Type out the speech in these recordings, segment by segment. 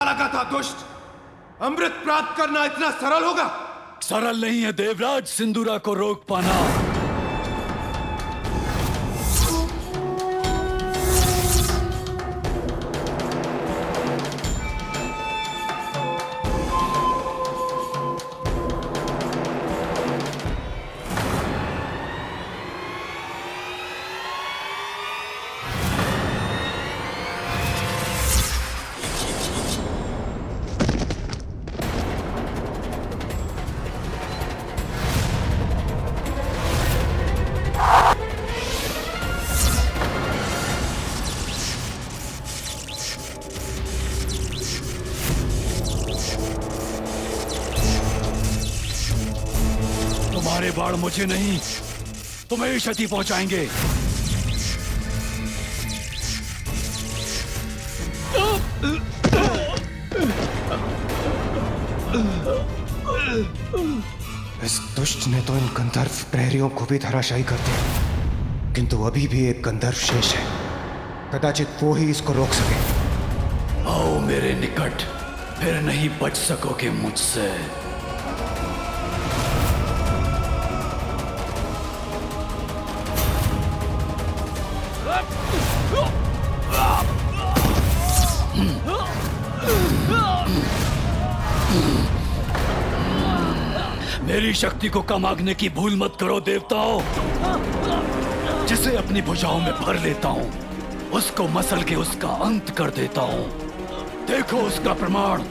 लगा था दुष्ट। अमृत प्राप्त करना इतना सरल होगा? सरल नहीं है देवराज सिंदूरा को रोक पाना। तुम्हारे बाण मुझे नहीं, तुम्हें ही क्षति पहुंचाएंगे। इस दुष्ट ने तो इन गंधर्व प्रहरियों को भी धराशायी कर दिया, किंतु अभी भी एक गंधर्व शेष है। कदाचित वो ही इसको रोक सके। आओ मेरे निकट, फिर नहीं बच सकोगे मुझसे। मेरी शक्ति को कम आंकने की भूल मत करो देवताओं। जिसे अपनी भुजाओं में भर लेता हूं, उसको मसल के उसका अंत कर देता हूं। देखो उसका प्रमाण।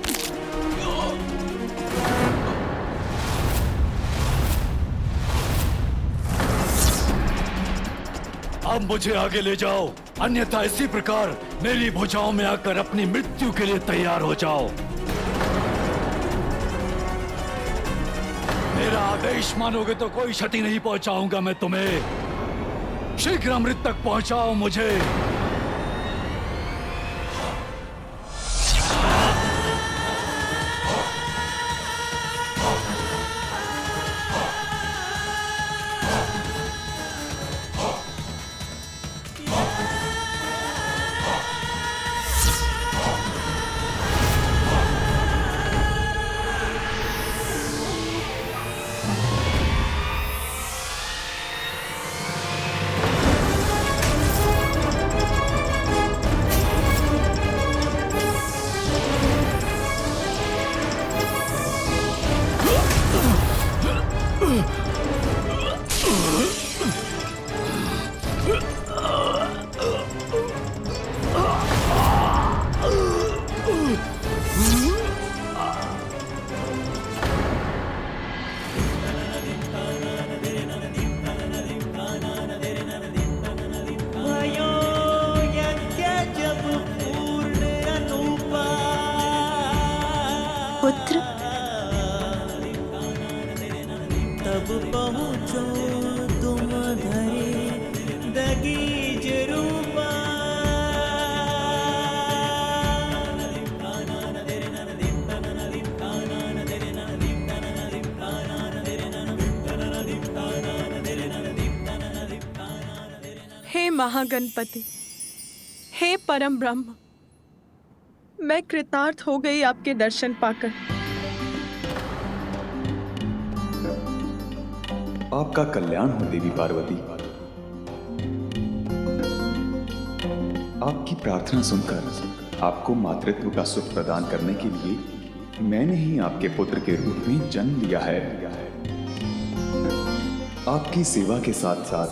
अब मुझे आगे ले जाओ, अन्यथा इसी प्रकार मेरी भुजाओं में आकर अपनी मृत्यु के लिए तैयार हो जाओ। मेरा आदेश मानोगे तो कोई क्षति नहीं पहुंचाऊंगा मैं तुम्हें। शीघ्र अमृत तक पहुंचाओ मुझे। पुत्र, तब पहुँचो तुम धरे दगीज रूपा। हे महागणपति, हे परम ब्रह्म, मैं कृतार्थ हो गई आपके दर्शन पाकर। आपका कल्याण हो देवी पार्वती। आपकी प्रार्थना सुनकर आपको मातृत्व का सुख प्रदान करने के लिए मैंने ही आपके पुत्र के रूप में जन्म लिया है। आपकी सेवा के साथ साथ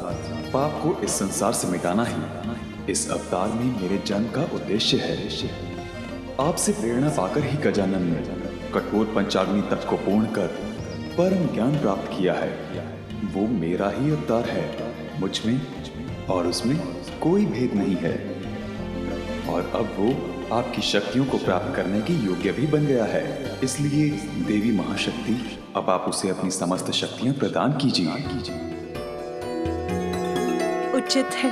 पाप को इस संसार से मिटाना ही इस अवतार में मेरे जन्म का उद्देश्य है। आपसे प्रेरणा पाकर ही गजानन ने कठोर पंचाग्नि तप को पूर्ण कर परम ज्ञान प्राप्त किया है। वो मेरा ही अवतार है, मुझ में और उसमें कोई भेद नहीं है। और अब वो आपकी शक्तियों को प्राप्त करने के योग्य भी बन गया है। इसलिए देवी महाशक्ति, अब आप उसे अपनी समस्त शक्तियां प्रदान कीजिए। उचित है।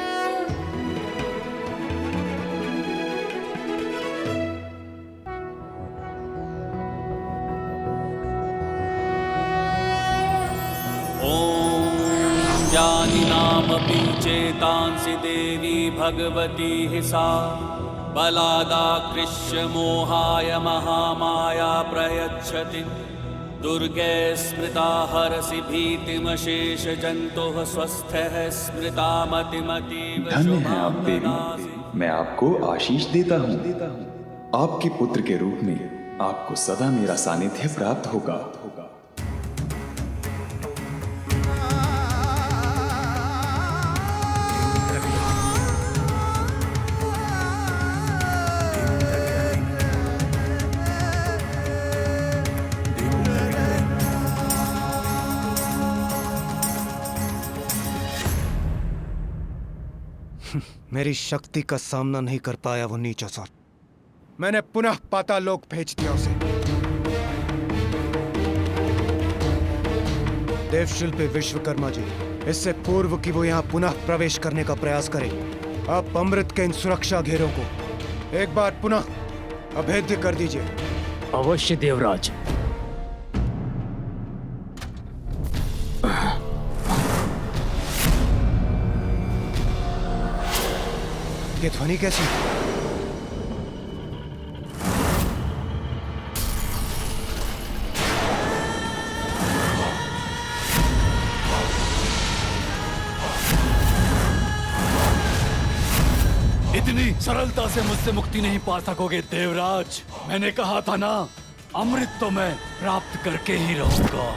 ज्ञानिनामपि चेतांसि देवी भगवती हि सा। बलादाकृष्य मोहाय महामाया प्रयच्छति दुर्गे स्मृता हरसि भीतिमशेष जन्तुः स्वस्थः स्मृता मतिमतीव धन्य है आप देवी, मैं आपको आशीष देता हूँ। आपके पुत्र के रूप में आपको सदा मेरा सानिध्य प्राप्त होगा। मेरी शक्ति का सामना नहीं कर पाया वो नीच असुर। मैंने पुनः पातालोक भेज दिया उसे। देवशिल्पी विश्वकर्मा जी, इससे पूर्व कि वो यहाँ पुनः प्रवेश करने का प्रयास करे, आप अमृत के इन सुरक्षा घेरों को एक बार पुनः अभेद्य कर दीजिए। अवश्य देवराज। ये ध्वनि कैसी? इतनी सरलता से मुझसे मुक्ति नहीं पा सकोगे देवराज। मैंने कहा था ना, अमृत तो मैं प्राप्त करके ही रहूंगा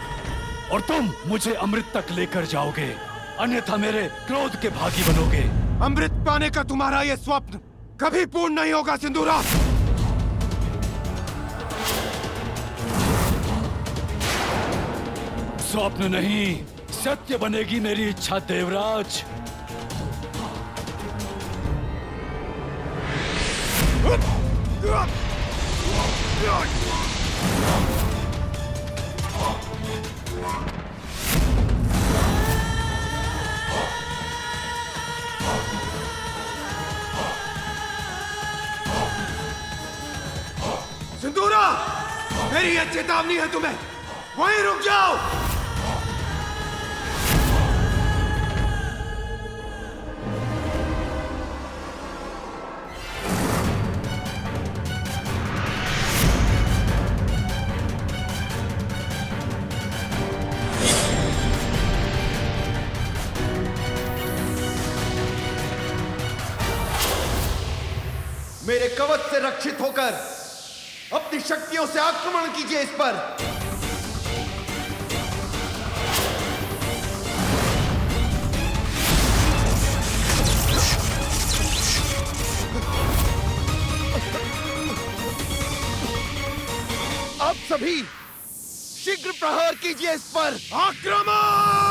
और तुम मुझे अमृत तक लेकर जाओगे, अन्यथा मेरे क्रोध के भागी बनोगे। अमृत पाने का तुम्हारा ये स्वप्न कभी पूर्ण नहीं होगा सिंदूरा। स्वप्न नहीं, सत्य बनेगी मेरी इच्छा देवराज। सिंदूरा, मेरी ये चेतावनी है तुम्हें, वहीं रुक जाओ। मेरे कवच से रक्षित होकर अपनी शक्तियों से आक्रमण कीजिए इस पर। आप सभी शीघ्र प्रहार कीजिए इस पर। आक्रमण!